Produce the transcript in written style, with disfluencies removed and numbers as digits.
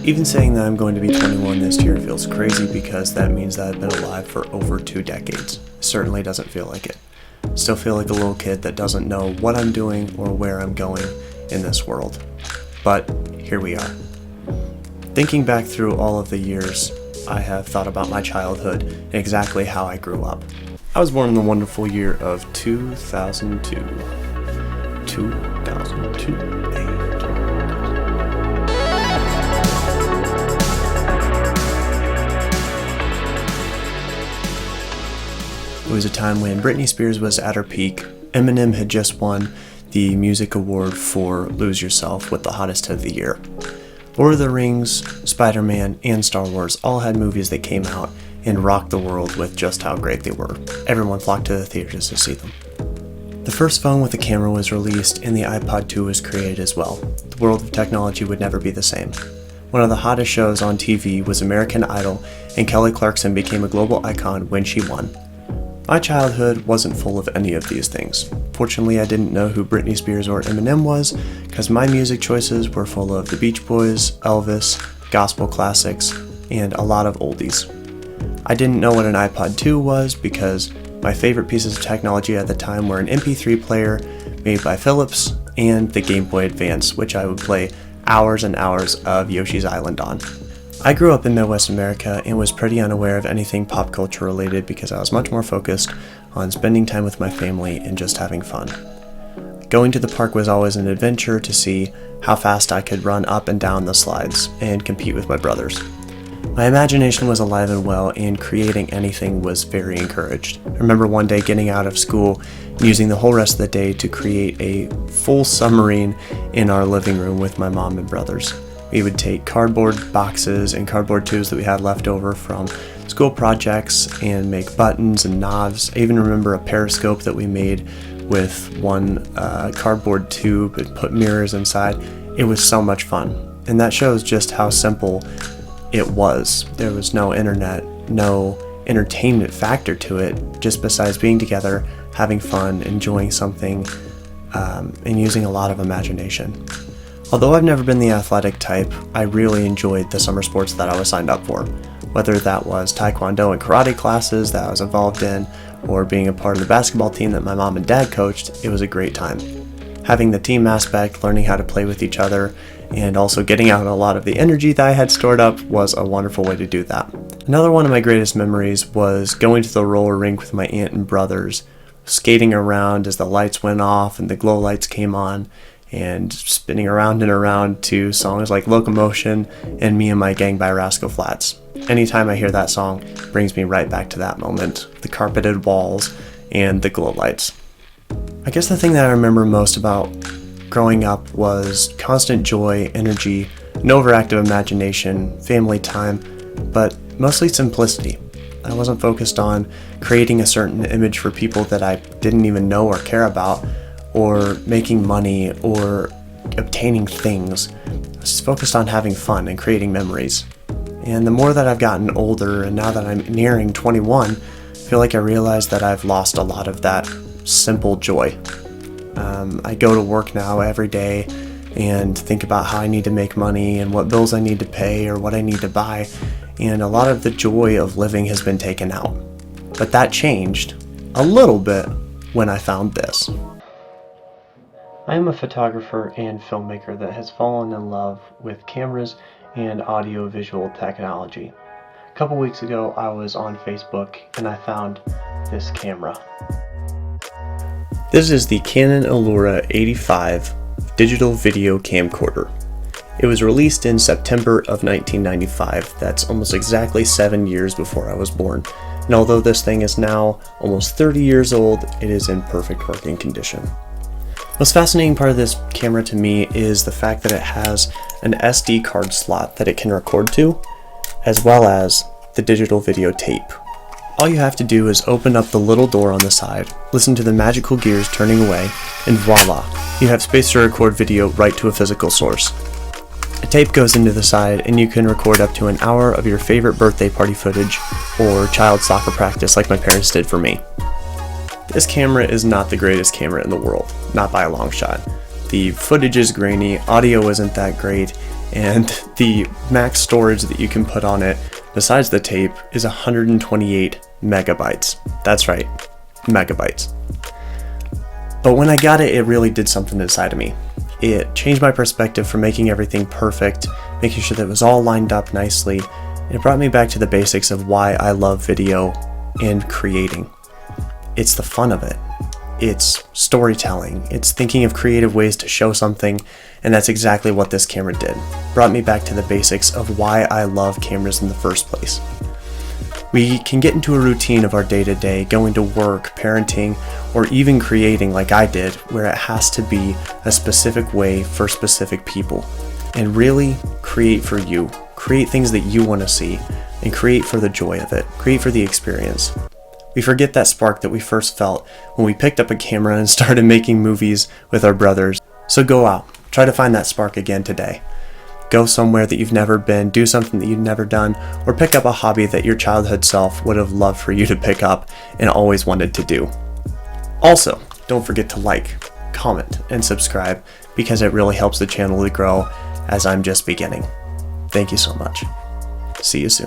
Even saying that I'm going to be 21 this year feels crazy because that means that I've been alive for over 2 decades. Certainly doesn't feel like it. Still feel like a little kid that doesn't know what I'm doing or where I'm going in this world. But here we are. Thinking back through all of the years, I have thought about my childhood and exactly how I grew up. I was born in the wonderful year of 2002. 2002. It was a time when Britney Spears was at her peak. Eminem had just won the music award for Lose Yourself with the hottest hit of the year. Lord of the Rings, Spider-Man, and Star Wars all had movies that came out and rocked the world with just how great they were. Everyone flocked to the theaters to see them. The first phone with a camera was released and the iPod 2 was created as well. The world of technology would never be the same. One of the hottest shows on TV was American Idol, and Kelly Clarkson became a global icon when she won. My childhood wasn't full of any of these things. Fortunately, I didn't know who Britney Spears or Eminem was, because my music choices were full of the Beach Boys, Elvis, gospel classics, and a lot of oldies. I didn't know what an iPod 2 was because my favorite pieces of technology at the time were an MP3 player made by Philips and the Game Boy Advance, which I would play hours and hours of Yoshi's Island on. I grew up in Midwest America and was pretty unaware of anything pop culture related because I was much more focused on spending time with my family and just having fun. Going to the park was always an adventure to see how fast I could run up and down the slides and compete with my brothers. My imagination was alive and well, and creating anything was very encouraged. I remember one day getting out of school and using the whole rest of the day to create a full submarine in our living room with my mom and brothers. We would take cardboard boxes and cardboard tubes that we had left over from school projects and make buttons and knobs. I even remember a periscope that we made with one cardboard tube and put mirrors inside. It was so much fun, and that shows just how simple it was. There was no internet, no entertainment factor to it, just besides being together, having fun, enjoying something, and using a lot of imagination. Although I've never been the athletic type, I really enjoyed the summer sports that I was signed up for. Whether that was taekwondo and karate classes that I was involved in, or being a part of the basketball team that my mom and dad coached, it was a great time. Having the team aspect, learning how to play with each other, and also getting out a lot of the energy that I had stored up was a wonderful way to do that. Another one of my greatest memories was going to the roller rink with my aunt and brothers, skating around as the lights went off and the glow lights came on, and spinning around and around to songs like Locomotion and Me and My Gang by Rascal Flatts. Anytime I hear that song, it brings me right back to that moment, the carpeted walls and the glow lights. I guess the thing that I remember most about growing up was constant joy, energy, no overactive imagination, family time, but mostly simplicity. I wasn't focused on creating a certain image for people that I didn't even know or care about, or making money, or obtaining things. I was focused on having fun and creating memories. And the more that I've gotten older, and now that I'm nearing 21, I feel like I realize that I've lost a lot of that simple joy. I go to work now every day and think about how I need to make money and what bills I need to pay or what I need to buy, and a lot of the joy of living has been taken out. But that changed a little bit when I found this. I am a photographer and filmmaker that has fallen in love with cameras and audio-visual technology. A couple weeks ago, I was on Facebook and I found this camera. This is the Canon Allura 85 digital video camcorder. It was released in September of 1995. That's almost exactly 7 years before I was born. And although this thing is now almost 30 years old, it is in perfect working condition. The most fascinating part of this camera to me is the fact that it has an SD card slot that it can record to, as well as the digital video tape. All you have to do is open up the little door on the side, listen to the magical gears turning away, and voila, you have space to record video right to a physical source. A tape goes into the side and you can record up to an hour of your favorite birthday party footage or child soccer practice like my parents did for me. This camera is not the greatest camera in the world, not by a long shot, The footage is grainy, audio isn't that great, and the max storage that you can put on it, besides the tape, is 128 megabytes. That's right, megabytes. But when I got it, it really did something inside of me. It changed my perspective from making everything perfect, making sure that it was all lined up nicely. It brought me back to the basics of why I love video and creating. It's the fun of it. It's storytelling. It's thinking of creative ways to show something, and that's exactly what this camera did. Brought me back to the basics of why I love cameras in the first place. We can get into a routine of our day-to-day, going to work, parenting, or even creating like I did, where it has to be a specific way for specific people. And really create for you. Create things that you want to see, and create for the joy of it. Create for the experience. We forget that spark that we first felt when we picked up a camera and started making movies with our brothers. So go out, try to find that spark again today. Go somewhere that you've never been, do something that you've never done, or pick up a hobby that your childhood self would have loved for you to pick up and always wanted to do. Also, don't forget to like, comment, and subscribe because it really helps the channel to grow as I'm just beginning. Thank you so much. See you soon.